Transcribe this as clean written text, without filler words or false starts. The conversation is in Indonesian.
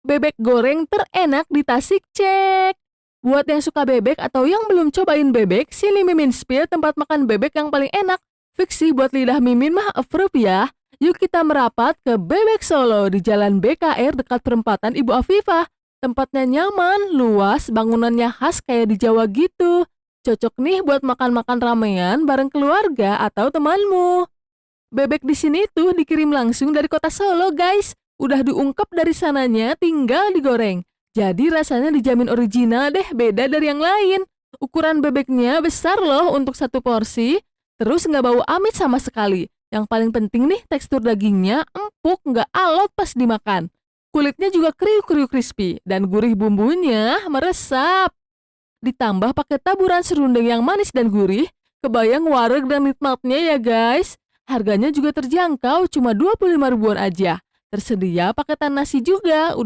Bebek goreng terenak di Tasik cek. Buat yang suka bebek atau yang belum cobain bebek, sini Mimin Spill tempat makan bebek yang paling enak. Fiksi buat lidah Mimin mah approve ya. Yuk kita merapat ke Bebek Solo di Jalan BKR dekat perempatan Ibu Afifah. Tempatnya nyaman, luas, bangunannya khas kayak di Jawa gitu. Cocok nih buat makan-makan ramean bareng keluarga atau temanmu. Bebek di sini tuh dikirim langsung dari kota Solo, guys. Udah diungkep dari sananya, tinggal digoreng. Jadi rasanya dijamin original deh, beda dari yang lain. Ukuran bebeknya besar loh untuk satu porsi, terus nggak bau amis sama sekali. Yang paling penting nih, tekstur dagingnya empuk, nggak alot pas dimakan. Kulitnya juga kriuk-kriuk crispy, dan gurih bumbunya meresap. Ditambah pakai taburan serundeng yang manis dan gurih, kebayang wareg dan nikmatnya ya guys. Harganya juga terjangkau, cuma 25 ribuan aja. Tersedia paketan nasi juga, udah